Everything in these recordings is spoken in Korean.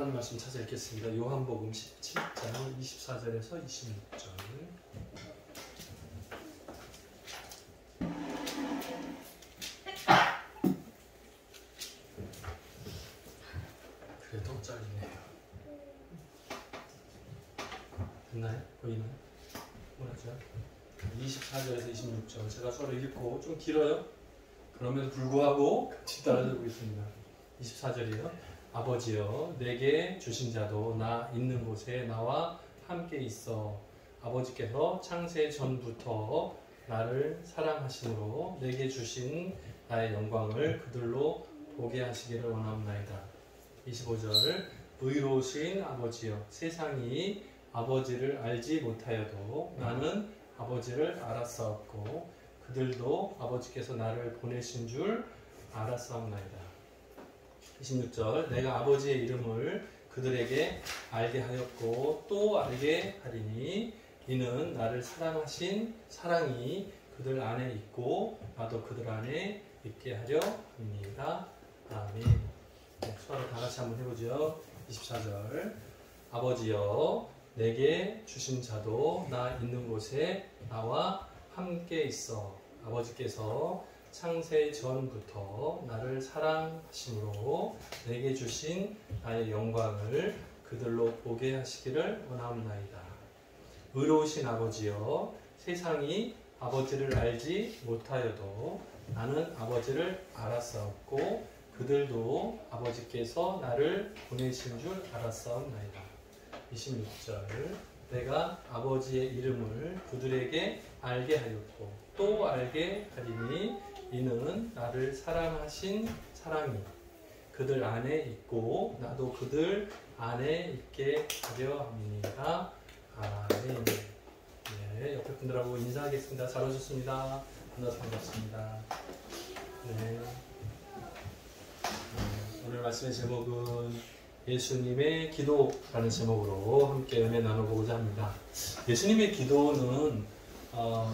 하나님 말씀 찾아 읽겠습니다. 요한복음 17장 24절에서 26절. 그래도 짧네요. 됐나요? 보이나요? 뭐라죠? 24절에서 26절. 제가 서로 읽고 좀 길어요. 그럼에도 불구하고 같이 따라주고 있습니다. 24절이요. 아버지여 내게 주신 자도 나 있는 곳에 나와 함께 있어. 아버지께서 창세 전부터 나를 사랑하심으로 내게 주신 나의 영광을 그들로 보게 하시기를 원하옵나이다. 25절 의로우신 아버지여 세상이 아버지를 알지 못하여도 나는 아버지를 알았사옵고 그들도 아버지께서 나를 보내신 줄 알았사옵나이다. 26절 내가 아버지의 이름을 그들에게 알게 하였고 또 알게 하리니 이는 나를 사랑하신 사랑이 그들 안에 있고 나도 그들 안에 있게 하려 합니다. 아멘. 네, 서로 다 같이 한번 해보죠. 24절 아버지여 내게 주신 자도 나 있는 곳에 나와 함께 있어. 아버지께서 창세 전부터 나를 사랑하심으로 내게 주신 나의 영광을 그들로 보게 하시기를 원하옵나이다. 의로우신 아버지여 세상이 아버지를 알지 못하여도 나는 아버지를 알았사옵고 그들도 아버지께서 나를 보내신 줄 알았사옵나이다. 26절 내가 아버지의 이름을 그들에게 알게 하였고 또 알게 하리니 이는 나를 사랑하신 사랑이 그들 안에 있고 나도 그들 안에 있게 하려 합니다. 아멘. 네, 옆에 분들하고 인사하겠습니다. 잘 오셨습니다. 만나서 반갑습니다. 네. 오늘 말씀의 제목은 예수님의 기도라는 제목으로 함께 은혜 나눠보고자 합니다. 예수님의 기도는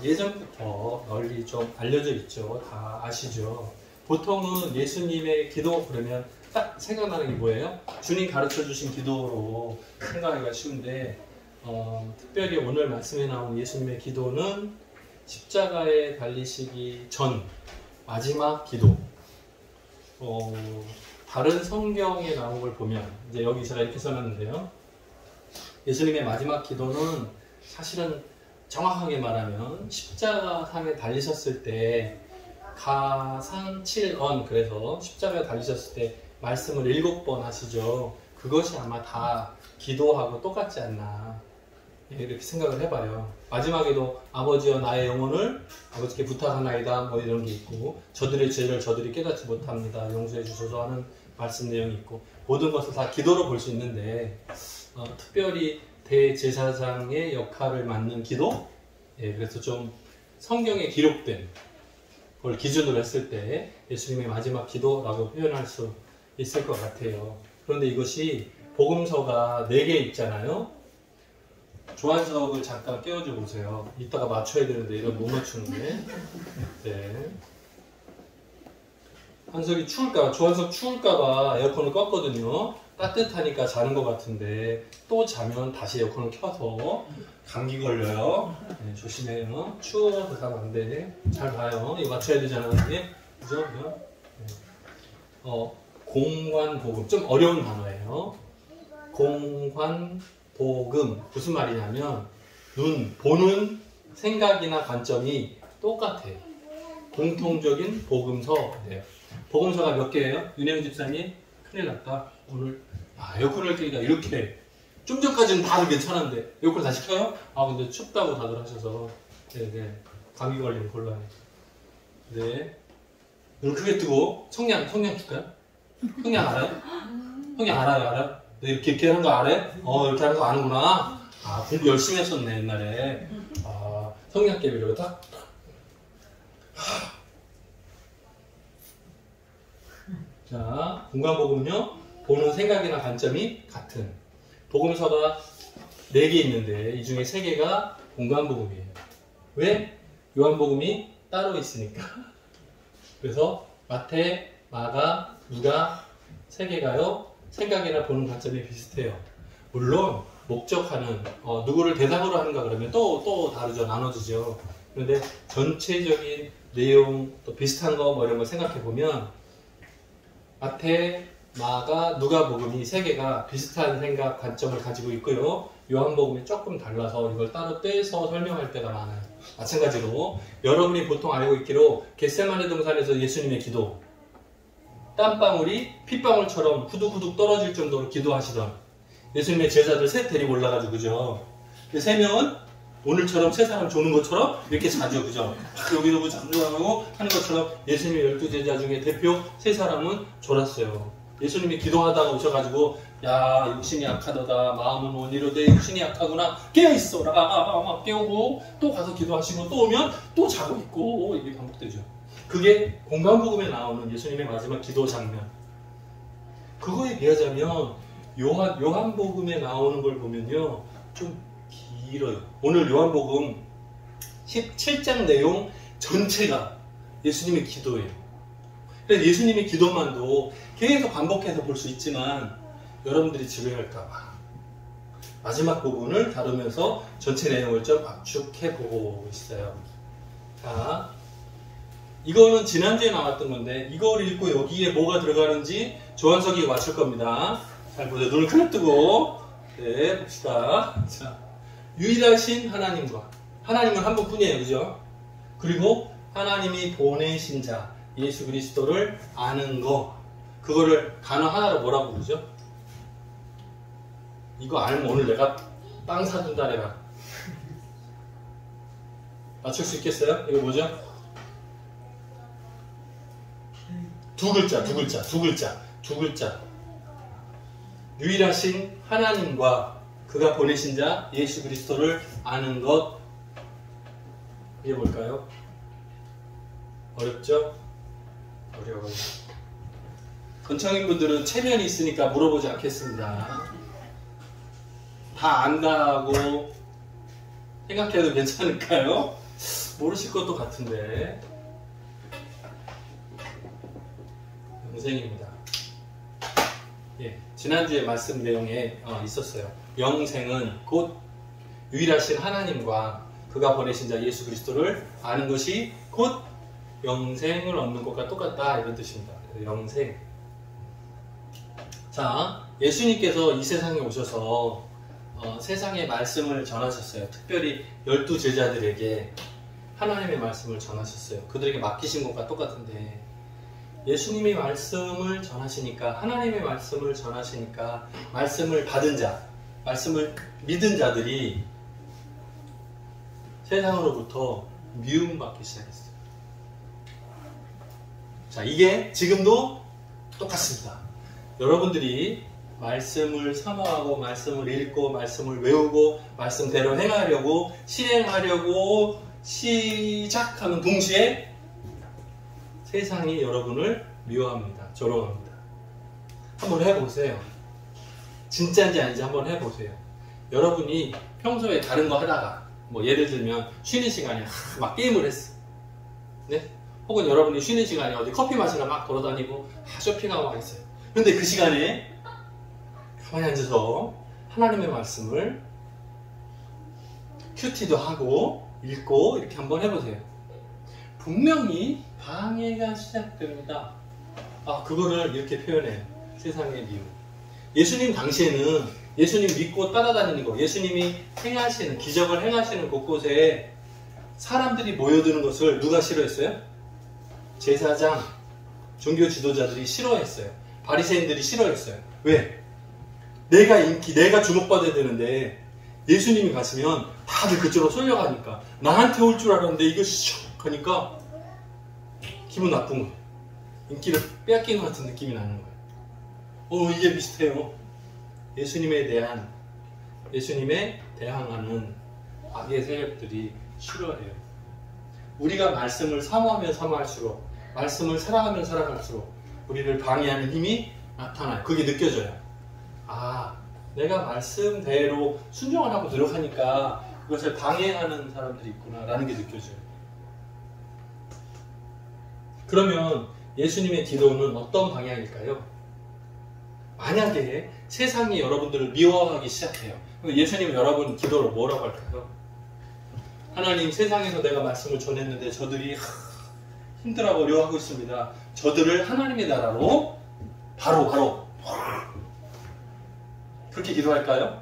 예전부터 널리 좀 알려져 있죠. 다 아시죠. 보통은 예수님의 기도 그러면 딱 생각나는 게 뭐예요? 주님 가르쳐 주신 기도로 생각하기가 쉬운데 특별히 오늘 말씀에 나온 예수님의 기도는 십자가에 달리시기 전 마지막 기도. 다른 성경에 나온 걸 보면 이제 여기 제가 이렇게 써놨는데요. 예수님의 마지막 기도는 사실은 정확하게 말하면 십자가상에 달리셨을 때 가상칠언 그래서 십자가에 달리셨을 때 말씀을 7번 하시죠. 그것이 아마 다 기도하고 똑같지 않나 이렇게 생각을 해봐요. 마지막에도 아버지여 나의 영혼을 아버지께 부탁하나이다 뭐 이런 게 있고 저들의 죄를 저들이 깨닫지 못합니다. 용서해 주소서 하는 말씀 내용이 있고 모든 것을 다 기도로 볼 수 있는데 특별히 대제사장의 역할을 맡는 기도? 예, 그래서 좀 성경에 기록된 걸 기준으로 했을 때 예수님의 마지막 기도라고 표현할 수 있을 것 같아요. 그런데 이것이 복음서가 4개 있잖아요. 조한석을 잠깐 깨워줘 보세요. 이따가 맞춰야 되는데 이런 못 맞추는데. 네. 한석이 조한석 추울까봐 에어컨을 껐거든요. 따뜻하니까 자는 것 같은데 또 자면 다시 에어컨을 켜서 감기 걸려요. 네, 조심해요. 추워서 자면 안 돼. 잘 봐요. 이거 맞춰야 되잖아요. 이게. 그죠? 네. 공관복음. 좀 어려운 단어예요. 공관복음. 무슨 말이냐면 보는 생각이나 관점이 똑같아요. 공통적인 복음서예요. 복음서가 몇 개예요? 윤영 집사님? 큰일 났다. 오늘 에어컨을 끄니까 이렇게 좀 전까지는 다들 괜찮은데 에어컨 다시 켜요? 근데 춥다고 다들 하셔서 네, 감기 걸리면 곤란해. 네. 눈을 크게 뜨고 성냥 줄까요? 성냥 알아요? 성냥 알아요? 네, 이렇게 하는 거 알아요? 이렇게 하는 거 아는구나. 공부 열심히 했었네 옛날에. 성냥개비로 딱. 자, 공관복음은요, 보는 생각이나 관점이 같은. 복음서가 4개 있는데, 이 중에 3개가 공관복음이에요. 왜? 요한복음이 따로 있으니까. 그래서 마태, 마가, 누가 3개가요, 생각이나 보는 관점이 비슷해요. 물론 목적하는 누구를 대상으로 하는가 그러면 또 다르죠. 나눠지죠. 그런데 전체적인 내용 또 비슷한 거 뭐 이런 걸 생각해 보면 마태, 마가, 누가복음이 세 개가 비슷한 생각 관점을 가지고 있고요. 요한복음이 조금 달라서 이걸 따로 떼서 설명할 때가 많아요. 마찬가지로 여러분이 보통 알고 있기로 겟세마네 동산에서 예수님의 기도, 땀방울이 핏방울처럼 후둑후둑 떨어질 정도로 기도하시던 예수님의 제자들 셋 데리고 올라가지고, 그죠? 세 명은 오늘처럼 세 사람 조는 것처럼 이렇게 자죠, 그죠? 여기도 잠잠하고 하는 것처럼 예수님의 12제자 중에 대표 세 사람은 졸았어요. 예수님이 기도하다가 오셔가지고, 야, 육신이 약하도다, 마음은 원이로되 육신이 약하구나, 깨어있어라, 깨우고 또 가서 기도하시고 또 오면 또 자고 있고, 이게 반복되죠. 그게 공관복음에 나오는 예수님의 마지막 기도 장면. 그거에 비하자면 요한복음에 나오는 걸 보면요, 좀 길어요. 오늘 요한복음 17장 내용 전체가 예수님의 기도예요. 그래서 예수님의 기도만도 계속 반복해서 볼 수 있지만 여러분들이 지루할까봐 마지막 부분을 다루면서 전체 내용을 좀 압축해보고 있어요. 자, 이거는 지난주에 나왔던 건데 이걸 읽고 여기에 뭐가 들어가는지 조한석이 맞출 겁니다. 잘 보세요. 눈을 크게 뜨고 네, 봅시다. 자, 유일하신 하나님과, 하나님은 한 분뿐이에요, 그죠? 그리고 하나님이 보내신 자 예수 그리스도를 아는 거, 그거를 단어 하나로 뭐라고 부르죠? 이거 알면 오늘 내가 빵 사준다 내가. 맞출 수 있겠어요? 이거 뭐죠? 두 글자. 유일하신 하나님과 그가 보내신 자 예수 그리스도를 아는 것. 이게 뭘까요? 어렵죠? 어려워요. 건청인분들은 체면이 있으니까 물어보지 않겠습니다. 다 안다고 생각해도 괜찮을까요? 모르실 것도 같은데. 영생입니다. 예, 지난주에 말씀 내용에 있었어요. 영생은 곧 유일하신 하나님과 그가 보내신 자 예수 그리스도를 아는 것이 곧 영생을 얻는 것과 똑같다, 이런 뜻입니다. 영생. 자, 예수님께서 이 세상에 오셔서 세상의 말씀을 전하셨어요. 특별히 12제자들에게 하나님의 말씀을 전하셨어요. 그들에게 맡기신 것과 똑같은데 예수님이 말씀을 전하시니까, 하나님의 말씀을 전하시니까 말씀을 받은 자, 말씀을 믿은 자들이 세상으로부터 미움받기 시작했어요. 자, 이게 지금도 똑같습니다. 여러분들이 말씀을 사모하고 말씀을 읽고 말씀을 외우고 말씀대로 행하려고 실행하려고 시작하는 동시에 세상이 여러분을 미워합니다. 조롱합니다. 한번 해보세요. 진짜인지 아닌지 한번 해보세요. 여러분이 평소에 다른 거 하다가 뭐 예를 들면 쉬는 시간에 막 게임을 했어. 네? 혹은 여러분이 쉬는 시간에 어디 커피 마시러 막 돌아다니고 쇼핑하고 막 있어요. 근데 그 시간에 가만히 앉아서 하나님의 말씀을 큐티도 하고 읽고 이렇게 한번 해보세요. 분명히 방해가 시작됩니다. 그거를 이렇게 표현해요. 세상의 미움. 예수님 당시에는 예수님 믿고 따라다니는 거, 예수님이 행하시는, 기적을 행하시는 곳곳에 사람들이 모여드는 것을 누가 싫어했어요? 제사장, 종교 지도자들이 싫어했어요. 바리새인들이 싫어했어요. 왜? 내가 인기, 내가 주목받아야 되는데 예수님이 가시면 다들 그쪽으로 쏠려가니까 나한테 올 줄 알았는데 이거 슉 하니까 기분 나쁜 거예요. 인기를 빼앗긴 것 같은 느낌이 나는 거예요. 이게 비슷해요. 예수님에 대항하는 악의 세력들이 싫어해요. 우리가 말씀을 사모하면 사모할수록, 말씀을 사랑하면 사랑할수록 우리를 방해하는 힘이 나타나요. 그게 느껴져요. 내가 말씀대로 순종을 하고 노력하니까 그것을 방해하는 사람들이 있구나 라는 게 느껴져요. 그러면 예수님의 기도는 어떤 방향일까요? 만약에 세상이 여러분들을 미워하기 시작해요. 그럼 예수님은 여러분 기도를 뭐라고 할까요? 하나님, 세상에서 내가 말씀을 전했는데 저들이 힘들어하고 어려워하고 있습니다. 저들을 하나님의 나라로 바로 그렇게 기도할까요?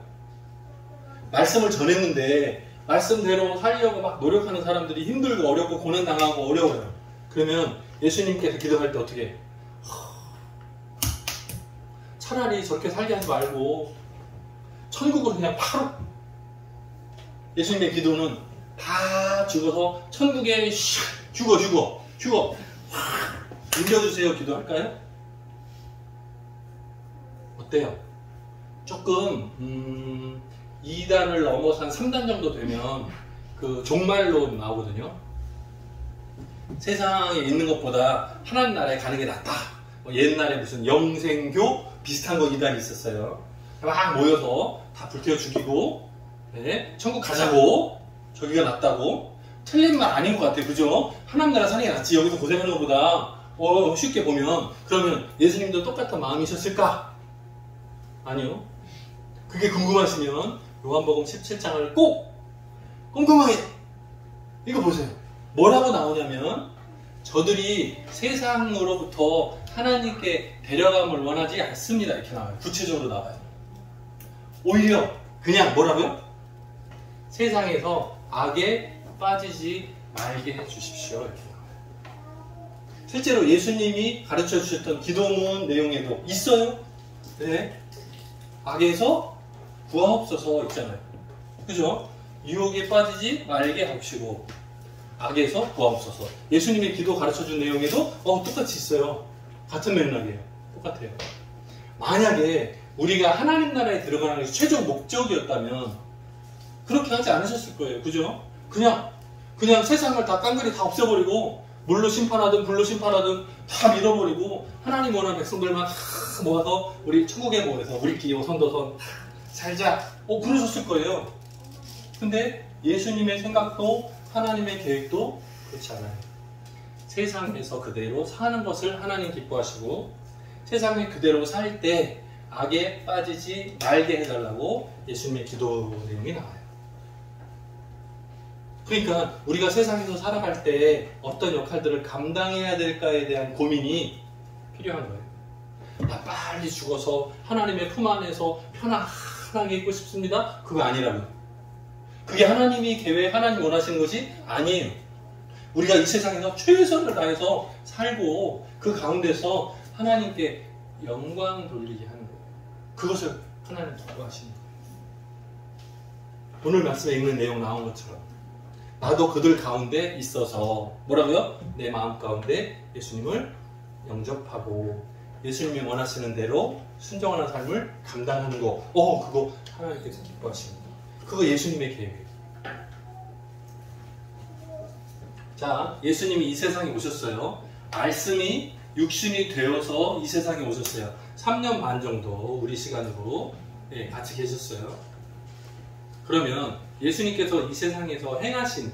말씀을 전했는데 말씀대로 살려고 막 노력하는 사람들이 힘들고 어렵고 고난당하고 어려워요. 그러면 예수님께서 기도할 때 어떻게 해요? 차라리 저렇게 살게 하지 말고 천국으로 그냥 바로. 예수님의 기도는 다 죽어서 천국에 죽어 옮겨주세요 기도할까요? 어때요? 조금 2단을 넘어서 한 3단 정도 되면 그 종말로 나오거든요. 세상에 있는 것보다 하나님 나라에 가는 게 낫다. 옛날에 무슨 영생교 비슷한 거 2단이 있었어요. 막 모여서 다 불태워 죽이고, 네, 천국 가자고, 저기가 낫다고. 틀린 말 아닌 것 같아요. 그죠? 하나님 나라 사는 게 낫지. 여기서 고생하는 것보다 쉽게 보면. 그러면 예수님도 똑같은 마음이셨을까? 아니요. 그게 궁금하시면 요한복음 17장을 꼭 꼼꼼하게 읽어보세요. 뭐라고 나오냐면 저들이 세상으로부터 하나님께 데려감을 원하지 않습니다. 이렇게 나와요. 구체적으로 나와요. 오히려 그냥 뭐라고요? 세상에서 악에 빠지지 말게 해주십시오. 이렇게 나와요. 실제로 예수님이 가르쳐 주셨던 기도문 내용에도 있어요. 네. 악에서 구하옵소서 있잖아요. 그죠? 유혹에 빠지지 말게 하시고 악에서 구하옵소서. 예수님의 기도 가르쳐준 내용에도 똑같이 있어요. 같은 맥락이에요. 똑같아요. 만약에 우리가 하나님 나라에 들어가는 것이 최종 목적이었다면 그렇게 하지 않으셨을 거예요. 그죠? 그냥 세상을 다 깡그리 다 없애버리고 물로 심판하든 불로 심판하든 다 밀어버리고 하나님 원하는 백성들만 다 모아서 우리 천국에 모여서 우리끼리 오선도선 살자. 그러셨을 거예요. 근데 예수님의 생각도 하나님의 계획도 그렇지 않아요. 세상에서 그대로 사는 것을 하나님 기뻐하시고 세상에 그대로 살 때 악에 빠지지 말게 해달라고 예수님의 기도 내용이 나와요. 그러니까 우리가 세상에서 살아갈 때 어떤 역할들을 감당해야 될까에 대한 고민이 필요한 거예요. 나 빨리 죽어서 하나님의 품 안에서 편안하게 있고 싶습니다. 그거 아니라고요. 그게 하나님이 계획, 하나님 원하시는 것이 아니에요. 우리가 이 세상에서 최선을 다해서 살고 그 가운데서 하나님께 영광 돌리게 하는 거예요. 그것을 하나님 기뻐하시는 거예요. 오늘 말씀에 있는 내용 나온 것처럼 나도 그들 가운데 있어서 뭐라고요? 내 마음 가운데 예수님을 영접하고 예수님이 원하시는 대로 순종하는 삶을 감당하는 거. 그거 하나님께서 기뻐하십니다. 그거 예수님의 계획이에요. 자, 예수님이 이 세상에 오셨어요. 말씀이 육신이 되어서 이 세상에 오셨어요. 3년 반 정도 우리 시간으로 같이 계셨어요. 그러면 예수님께서 이 세상에서 행하신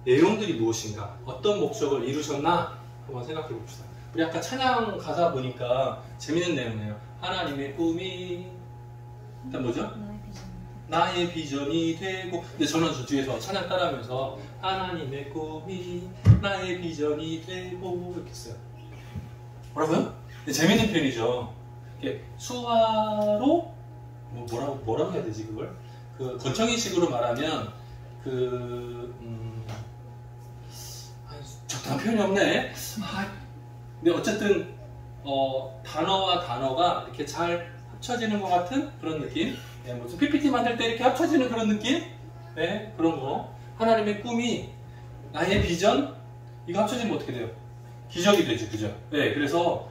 내용들이 무엇인가? 어떤 목적을 이루셨나? 한번 생각해 봅시다. 우리 아까 찬양 가사 보니까 재밌는 내용이에요. 하나님의 꿈이 일단 뭐죠? 나의 비전이 되고. 근데 저는 저 뒤에서 찬양 따라하면서 하나님의 꿈이 나의 비전이 되고 이렇게 써요. 뭐라고요? 재밌는 표현이죠. 이렇게 수화로 뭐라고 해야 되지 그걸? 그 권청이식으로 말하면 적당한 표현이 없네. 근데 어쨌든 단어와 단어가 이렇게 잘 합쳐지는 것 같은 그런 느낌. 무슨 PPT 만들 때 이렇게 합쳐지는 그런 느낌? 네, 그런 거. 하나님의 꿈이 나의 비전 이거 합쳐지면 어떻게 돼요? 기적이 되죠, 그죠? 네, 그래서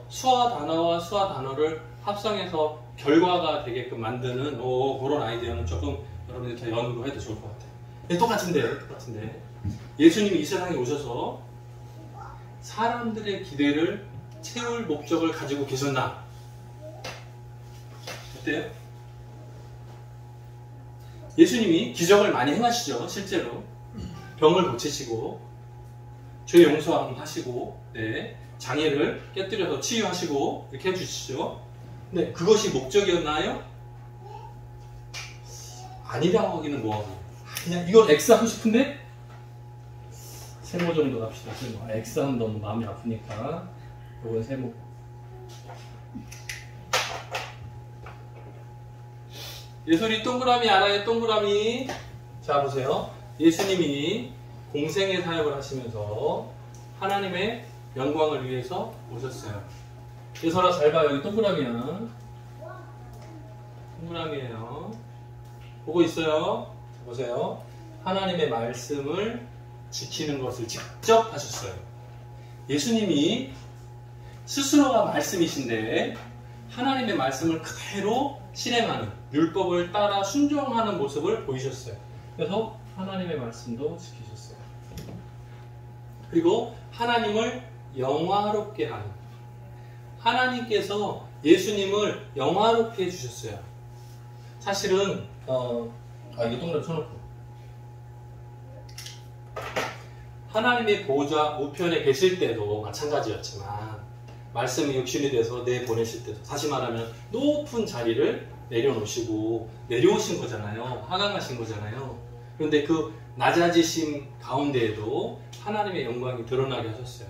수화 단어와 수화 단어를 합성해서 결과가 되게끔 만드는 그런 아이디어는 조금 여러분들이 더 연구해도 좋을 것 같아요. 네, 똑같은데 예수님이 이 세상에 오셔서 사람들의 기대를 채울 목적을 가지고 계셨나? 어때요? 예수님이 기적을 많이 행하시죠, 실제로. 병을 고치시고 죄 용서하시고 장애를 깨뜨려서 치유하시고 이렇게 해주시죠. 근데 그것이 목적이었나요? 아니라고 하기는 뭐하고. 그냥 이건 X 하고 싶은데 세모 정도 갑시다. 세모. X 하면 너무 마음이 아프니까 이건 세모. 예수님 동그라미 알아요? 동그라미. 자 보세요. 예수님이 공생의 사역을 하시면서 하나님의 영광을 위해서 오셨어요. 예서라 잘 봐요. 여기 동그라미야. 동그라미에요. 보고 있어요. 보세요. 하나님의 말씀을 지키는 것을 직접 하셨어요. 예수님이 스스로가 말씀이신데 하나님의 말씀을 그대로 실행하는, 율법을 따라 순종하는 모습을 보이셨어요. 그래서 하나님의 말씀도 지키셨어요. 그리고 하나님을 영화롭게 하는, 하나님께서 예수님을 영화롭게 해주셨어요. 사실은 이거 동그라미 쳐놓고 하나님의 보좌 우편에 계실 때도 마찬가지였지만 말씀이 육신이 돼서 내보내실 때도 다시 말하면 높은 자리를 내려놓으시고 내려오신 거잖아요. 하강하신 거잖아요. 그런데 그 낮아지심 가운데에도 하나님의 영광이 드러나게 하셨어요.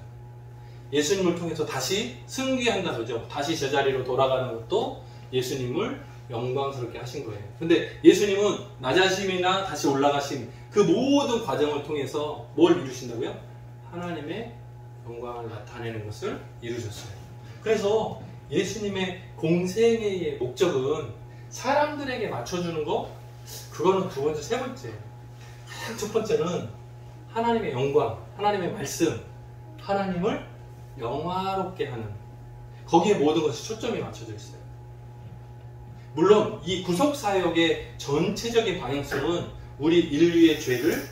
예수님을 통해서 다시 승귀한다 그죠? 다시 제자리로 돌아가는 것도 예수님을 영광스럽게 하신 거예요. 근데 예수님은 낮아짐이나 다시 올라가심 그 모든 과정을 통해서 뭘 이루신다고요? 하나님의 영광을 나타내는 것을 이루셨어요. 그래서 예수님의 공생애의 목적은 사람들에게 맞춰주는 거, 그거는 두 번째, 세 번째예요. 가장 첫 번째는 하나님의 영광, 하나님의 말씀, 하나님을 영화롭게 하는, 거기에 모든 것이 초점이 맞춰져 있어요. 물론 이 구속사역의 전체적인 방향성은 우리 인류의 죄를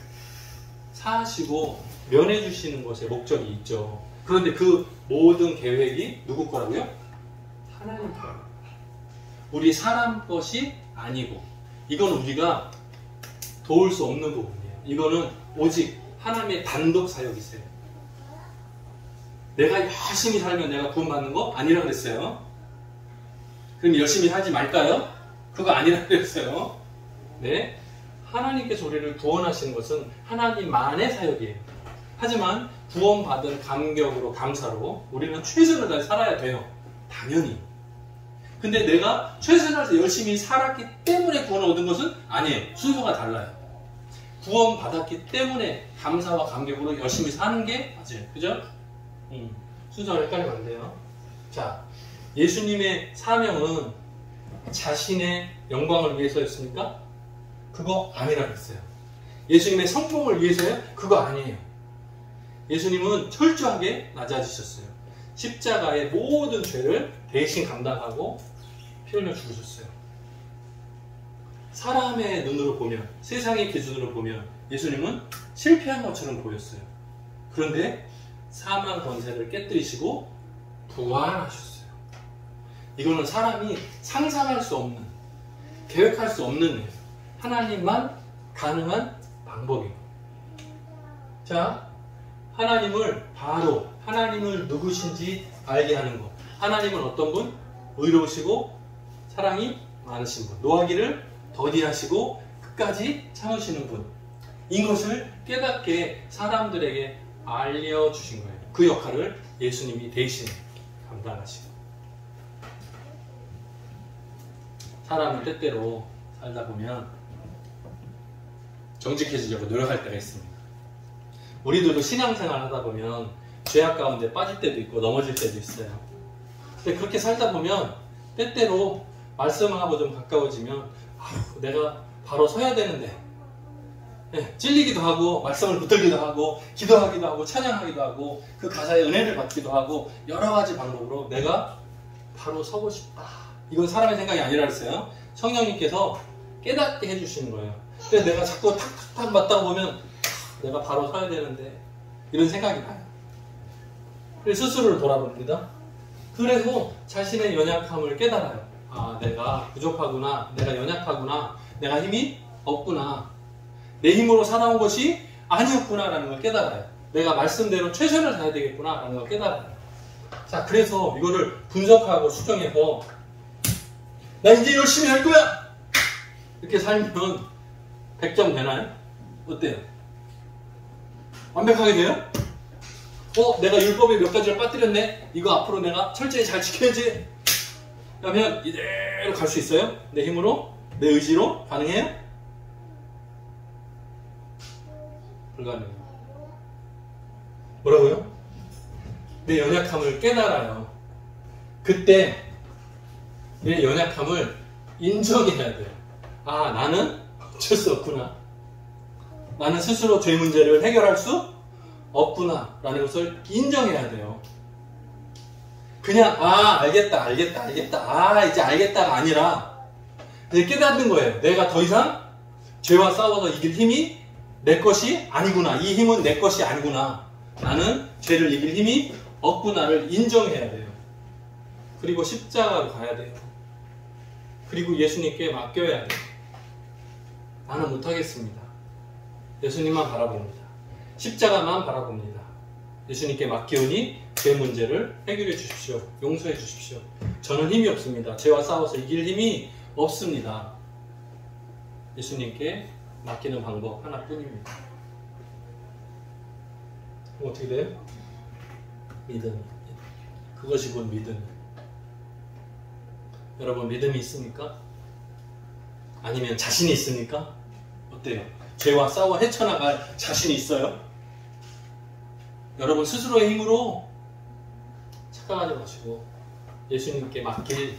사하시고 면해주시는 것에 목적이 있죠. 그런데 그 모든 계획이 누구 거라고요? 하나님 거라고요. 우리 사람 것이 아니고, 이건 우리가 도울 수 없는 부분이에요. 이거는 오직 하나님의 단독 사역이세요. 내가 열심히 살면 내가 구원받는 거 아니라 그랬어요. 그럼 열심히 하지 말까요? 그거 아니라 그랬어요. 네, 하나님께서 우리를 구원하시는 것은 하나님만의 사역이에요. 하지만 구원받은 감격으로, 감사로 우리는 최선을 다해 살아야 돼요. 당연히. 근데 내가 최선을 다해서 열심히 살았기 때문에 구원을 얻은 것은 아니에요. 순서가 달라요. 구원받았기 때문에 감사와 감격으로 열심히 사는 게 맞아요. 그죠? 순서가 헷갈리면 안 돼요. 자, 예수님의 사명은 자신의 영광을 위해서였습니까? 그거 아니라 그랬어요. 예수님의 성공을 위해서요? 그거 아니에요. 예수님은 철저하게 낮아지셨어요. 십자가의 모든 죄를 대신 감당하고 피 흘려 죽으셨어요. 사람의 눈으로 보면, 세상의 기준으로 보면 예수님은 실패한 것처럼 보였어요. 그런데 사망 권세를 깨뜨리시고 부활하셨어요. 이거는 사람이 상상할 수 없는, 계획할 수 없는 하나님만 가능한 방법이에요. 자, 하나님을 바로, 하나님을 누구신지 알게 하는 것. 하나님은 어떤 분? 의로우시고 사랑이 많으신 분. 노하기를 더디하시고 끝까지 참으시는 분. 이것을 깨닫게 사람들에게 알려주신 거예요. 그 역할을 예수님이 대신 감당하시고. 사람은 때때로 살다 보면 정직해지려고 노력할 때가 있습니다. 우리들도 신앙생활 하다 보면 죄악 가운데 빠질 때도 있고 넘어질 때도 있어요. 근데 그렇게 살다 보면 때때로 말씀하고 좀 가까워지면 내가 바로 서야 되는데, 찔리기도 하고 말씀을 붙들기도 하고 기도하기도 하고 찬양하기도 하고 그 가사의 은혜를 받기도 하고 여러 가지 방법으로 내가 바로 서고 싶다. 이건 사람의 생각이 아니라 그랬어요. 성령님께서 깨닫게 해주시는 거예요. 근데 내가 자꾸 탁탁탁 맞다 보면 내가 바로 서야 되는데 이런 생각이 나요. 그래서 스스로를 돌아봅니다. 그래서 자신의 연약함을 깨달아요. 아, 내가 부족하구나, 내가 연약하구나, 내가 힘이 없구나, 내 힘으로 살아온 것이 아니었구나라는 걸 깨달아요. 내가 말씀대로 최선을 다해야 되겠구나라는 걸 깨달아요. 자, 그래서 이거를 분석하고 수정해서 나 이제 열심히 할 거야! 이렇게 살면 100점 되나요? 어때요? 완벽하게 돼요? 내가 율법에 몇 가지를 빠뜨렸네? 이거 앞으로 내가 철저히 잘 지켜야지! 그러면 이대로 갈 수 있어요? 내 힘으로? 내 의지로? 가능해요? 불가능해요. 뭐라고요? 내 연약함을 깨달아요. 그때 내 연약함을 인정해야 돼요. 아, 나는 어쩔 수 없구나. 나는 스스로 죄 문제를 해결할 수 없구나 라는 것을 인정해야 돼요. 그냥 알겠다 이제 알겠다가 아니라 이제 깨닫는 거예요. 내가 더 이상 죄와 싸워서 이길 힘이 내 것이 아니구나. 이 힘은 내 것이 아니구나. 나는 죄를 이길 힘이 없구나를 인정해야 돼요. 그리고 십자가로 가야 돼요. 그리고 예수님께 맡겨야 돼요. 나는 못하겠습니다. 예수님만 바라봅니다. 십자가만 바라봅니다. 예수님께 맡기오니 제 문제를 해결해 주십시오. 용서해 주십시오. 저는 힘이 없습니다. 죄와 싸워서 이길 힘이 없습니다. 예수님께 맡기는 방법 하나뿐입니다. 그럼 어떻게 돼요? 믿음. 그것이 곧 믿음. 여러분 믿음이 있습니까? 아니면 자신이 있습니까? 어때요? 죄와 싸워 헤쳐나갈 자신이 있어요? 여러분 스스로의 힘으로 착각하지 마시고 예수님께 맡길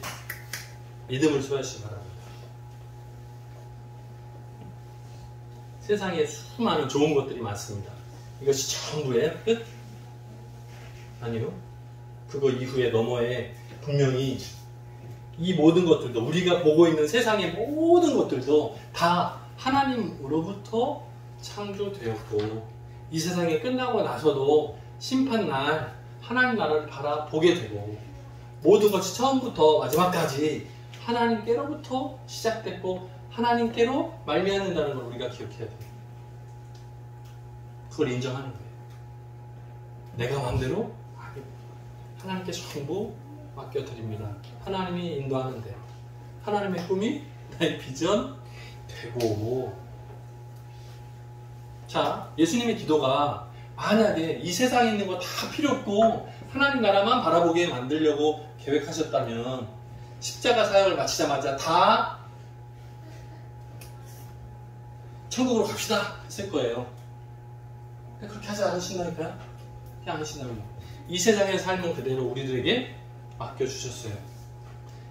믿음을 소유하시기 바랍니다. 세상에 수많은 좋은 것들이 많습니다. 이것이 전부예요? 끝? 아니요. 그거 이후에 너머에 분명히 이 모든 것들도 우리가 보고 있는 세상의 모든 것들도 다 하나님으로부터 창조되었고 이 세상이 끝나고 나서도 심판날 하나님 나라를 바라보게 되고 모든 것이 처음부터 마지막까지 하나님께로부터 시작됐고 하나님께로 말미암는다는 걸 우리가 기억해야 돼요. 그걸 인정하는 거예요. 내가 마음대로 하나님께 전부 맡겨드립니다. 하나님이 인도하는 대로 하나님의 꿈이 나의 비전 되고 자, 예수님의 기도가 만약에 이 세상에 있는 거 다 필요 없고 하나님 나라만 바라보게 만들려고 계획하셨다면 십자가 사역을 마치자마자 다 천국으로 갑시다 했을 거예요. 그렇게 하지 않으신다니까요? 그렇게 안 하신다면 이 세상의 삶은 그대로 우리들에게 맡겨주셨어요.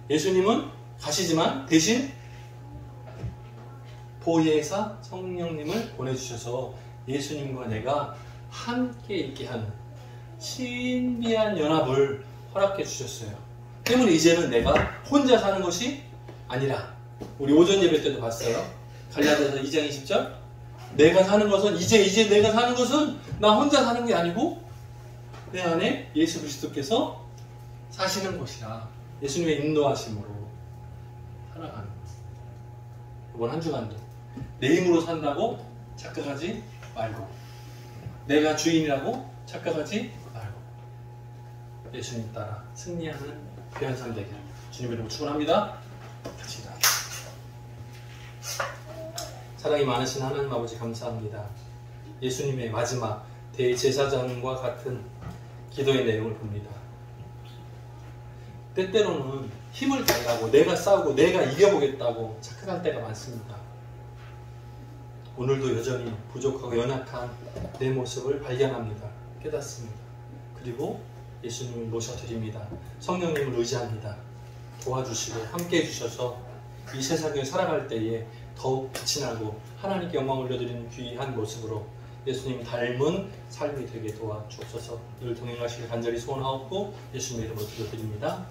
예수님은 가시지만 대신 보혜사 성령님을 보내주셔서 예수님과 내가 함께 있게 하는 신비한 연합을 허락해 주셨어요. 때문에 이제는 내가 혼자 사는 것이 아니라 우리 오전 예배 때도 봤어요. 갈라디아서 2장 20절 내가 사는 것은 이제 내가 사는 것은 나 혼자 사는 게 아니고 내 안에 예수 그리스도께서 사시는 것이라 예수님의 인도하심으로 살아가는 것. 이번 한 주간도 내 힘으로 산다고 착각하지 말고 내가 주인이라고 착각하지 말고 예수님 따라 승리하는 귀한 삶 되기를 주님 이름으로 축원합니다. 같이 기도합니다. 사랑이 많으신 하나님 아버지 감사합니다. 예수님의 마지막 대제사장과 같은 기도의 내용을 봅니다. 때때로는 힘을 다하고 내가 싸우고 내가 이겨보겠다고 착각할 때가 많습니다. 오늘도 여전히 부족하고 연약한 내 모습을 발견합니다. 깨닫습니다. 그리고 예수님을 모셔드립니다. 성령님을 의지합니다. 도와주시고 함께해 주셔서 이 세상을 살아갈 때에 더욱 빛이 나고 하나님께 영광을 올려드리는 귀한 모습으로 예수님 닮은 삶이 되게 도와주옵소서. 늘 동행하시길 간절히 소원하옵고 예수님 이름으로 기도드립니다.